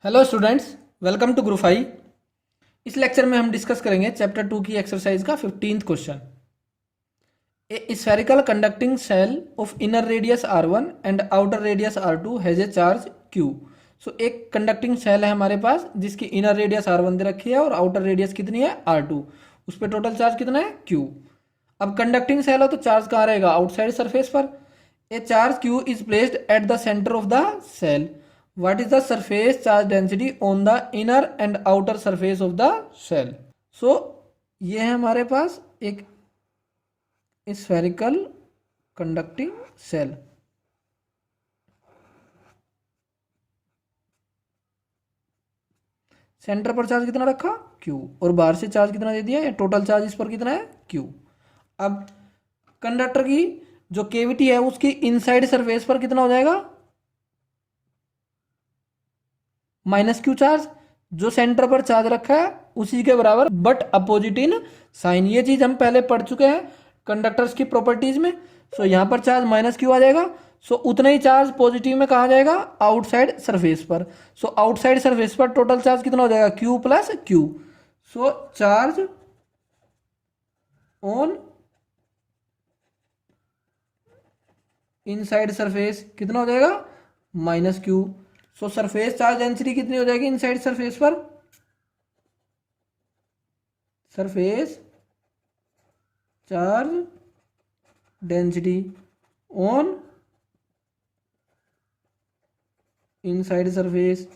Hello students, welcome to group I. इस lecture में हम डिस्कस करेंगे चैप्टर 2 की एक्सरसाइज का 15th question. A spherical conducting shell of inner radius r1 and outer radius r2 has a charge q। So एक conducting cell है हमारे पास जिसकी इनर रेडियस r1 दे रखी है और आउटर रेडियस कितनी है r2। उस पर टोटल चार्ज कितना है q। अब कंडक्टिंग सेल हो तो चार्ज कहाँ रहेगा? आउटसाइड सरफेस पर। A charge q is placed at the centre of the shell. What is the surface charge density on the inner and outer surface of the cell? So ये है हमारे पास एक spherical conducting cell। Centre पर charge कितना रखा Q और बाहर से चार्ज कितना दे दिया, या टोटल चार्ज इस पर कितना है Q। अब कंडक्टर की जो केविटी है उसकी इनसाइड सरफेस पर कितना हो जाएगा? Minus Q charge. जो सेंटर पर चार्ज रखा है उसी के बराबर बट अपोजिट इन साइन। ये चीज हम पहले पढ़ चुके हैं कंडक्टर्स की प्रॉपर्टीज में। सो यहां पर चार्ज माइनस क्यू आ जाएगा। सो उतना ही चार्ज पॉजिटिव में कहा जाएगा आउटसाइड सरफेस पर। सो आउटसाइड सरफेस पर टोटल चार्ज कितना हो जाएगा? Q plus Q. So charge on inside surface कितना हो जाएगा? Minus Q. सो सरफेस चार्ज डेंसिटी कितनी हो जाएगी इनसाइड सरफेस पर? Surface charge density on inside surface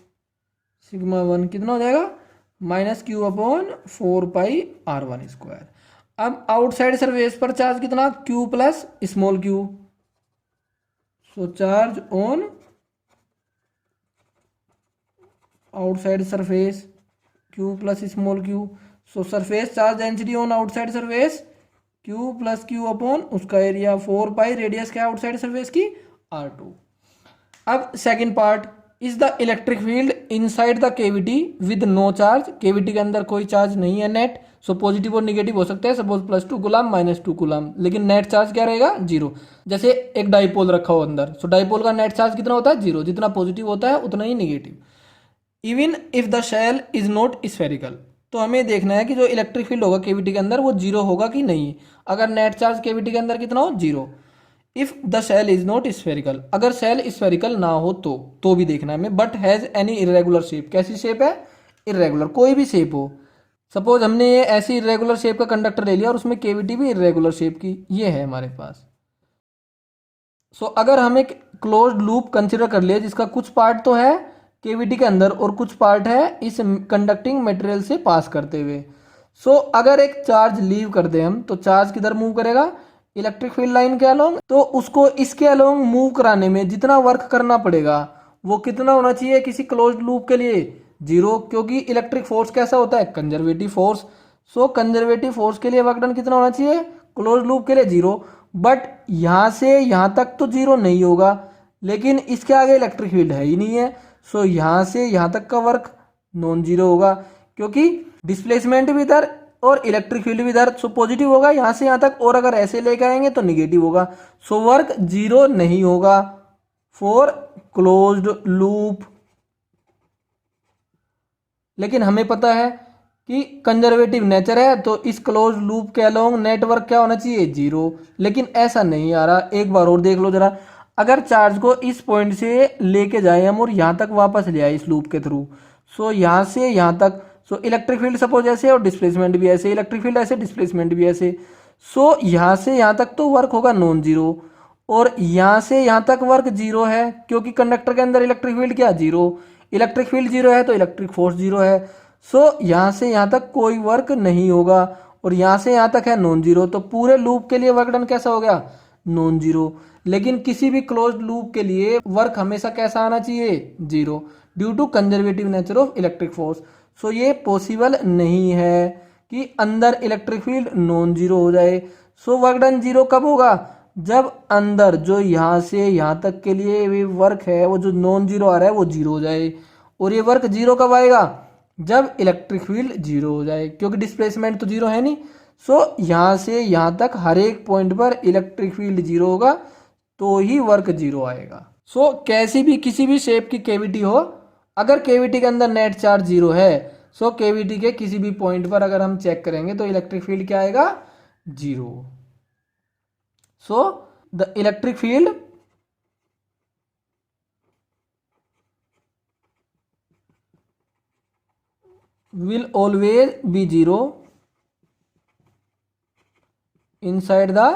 sigma 1 कितना हो जाएगा? Minus Q upon 4πr1²। अब आउटसाइड सरफेस पर चार्ज कितना? Q plus small Q. So charge on outside surface q plus small q। So surface charge density on outside surface q plus q upon उसका area 4π, radius क्या है outside surface की? r2। अब second part, is the electric field inside the cavity with no charge. Cavity के अंदर कोई charge नहीं है नेट। सो पॉजिटिव और निगेटिव हो सकते हैं, सपोज +2 कूलम -2 कूलम, लेकिन नेट चार्ज क्या रहेगा? जीरो। जैसे एक डाइपोल रखा हो अंदर, सो डाइपोल का नेट चार्ज कितना होता है? जीरो। जितना पॉजिटिव होता है उतना ही negative. Even if the shell is not spherical, तो हमें देखना है कि जो इलेक्ट्रिक फील्ड होगा केविटी के अंदर वो जीरो होगा कि नहीं। अगर नेट चार्ज केविटी के अंदर कितना हो? Zero. If the shell is not spherical, अगर शेल स्फेरिकल ना हो तो भी देखना है हमें। But has any irregular shape, कैसी शेप है? इरेगुलर, कोई भी शेप हो। सपोज हमने ये ऐसी इरेगुलर शेप का कंडक्टर ले लिया और उसमें केविटी भी इरेगुलर शेप की, ये है हमारे पास। सो अगर हम एक क्लोज्ड लूप कंसिडर कर लिया जिसका कुछ पार्ट तो है केविटी के अंदर और कुछ पार्ट है इस कंडक्टिंग मटेरियल से पास करते हुए। सो अगर एक चार्ज लीव कर दे हम, तो चार्ज किधर मूव करेगा? इलेक्ट्रिक फील्ड लाइन के अलोंग। तो उसको इसके अलोंग मूव कराने में जितना वर्क करना पड़ेगा वो कितना होना चाहिए किसी क्लोज्ड लूप के लिए? जीरो, क्योंकि इलेक्ट्रिक फोर्स कैसा होता है? Conservative force. So conservative force के लिए वर्क डन कितना होना चाहिए क्लोज्ड लूप के लिए? जीरो। बट यहां से यहां तक तो जीरो नहीं होगा, लेकिन इसके आगे इलेक्ट्रिक फील्ड है ही नहीं है। सो यहां से यहां तक का वर्क नॉन जीरो होगा, क्योंकि डिस्प्लेसमेंट भी इधर और इलेक्ट्रिक फील्ड भी इधर। सो पॉजिटिव होगा यहां से यहां तक, और अगर ऐसे लेके आएंगे तो निगेटिव होगा। सो वर्क जीरो नहीं होगा फॉर क्लोज्ड लूप। लेकिन हमें पता है कि कंजर्वेटिव नेचर है, तो इस क्लोज लूप के अलोंग नेटवर्क क्या होना चाहिए? जीरो। लेकिन ऐसा नहीं आ रहा। एक बार और देख लो जरा, अगर चार्ज को इस पॉइंट से लेके जाए हम और यहां तक वापस ले आए इस लूप के थ्रू, सो यहां से यहां तक, सो इलेक्ट्रिक फील्ड सपोज ऐसे और डिस्प्लेसमेंट भी ऐसे, इलेक्ट्रिक फील्ड ऐसे डिस्प्लेसमेंट भी ऐसे। सो यहां से यहां तक तो वर्क होगा नॉन जीरो, और यहां से यहां तक वर्क जीरो है, क्योंकि कंडक्टर के अंदर इलेक्ट्रिक फील्ड क्या? जीरो। इलेक्ट्रिक फील्ड जीरो है तो इलेक्ट्रिक फोर्स जीरो है। सो यहां से यहां तक कोई वर्क नहीं होगा, और यहां से यहां तक है नॉन जीरो। तो पूरे लूप के लिए वर्क डन कैसा हो गया? Non zero. लेकिन किसी भी क्लोज्ड लूप के लिए वर्क हमेशा कैसा आना चाहिए? Zero, due to conservative nature of electric force. So ये पॉसिबल नहीं है कि अंदर इलेक्ट्रिक फील्ड नॉन जीरो हो जाए। सो वर्क डन जीरो कब होगा? जब अंदर जो यहां से यहां तक के लिए भी वर्क है वो जो नॉन जीरो आ रहा है वो जीरो हो जाए। और ये वर्क जीरो कब आएगा? जब इलेक्ट्रिक फील्ड जीरो हो जाए, क्योंकि डिस्प्लेसमेंट तो जीरो है नहीं। सो यहां से यहां तक हर एक पॉइंट पर इलेक्ट्रिक फील्ड जीरो होगा, तो ही वर्क जीरो आएगा। सो कैसी भी किसी भी शेप की केविटी हो, अगर केविटी के अंदर नेट चार्ज जीरो है, सो केविटी के किसी भी पॉइंट पर अगर हम चेक करेंगे तो इलेक्ट्रिक फील्ड क्या आएगा, zero. So the electric field will always be zero inside the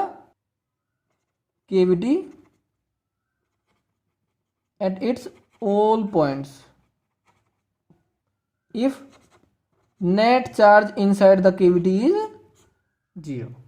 cavity at its all points if net charge inside the cavity is zero.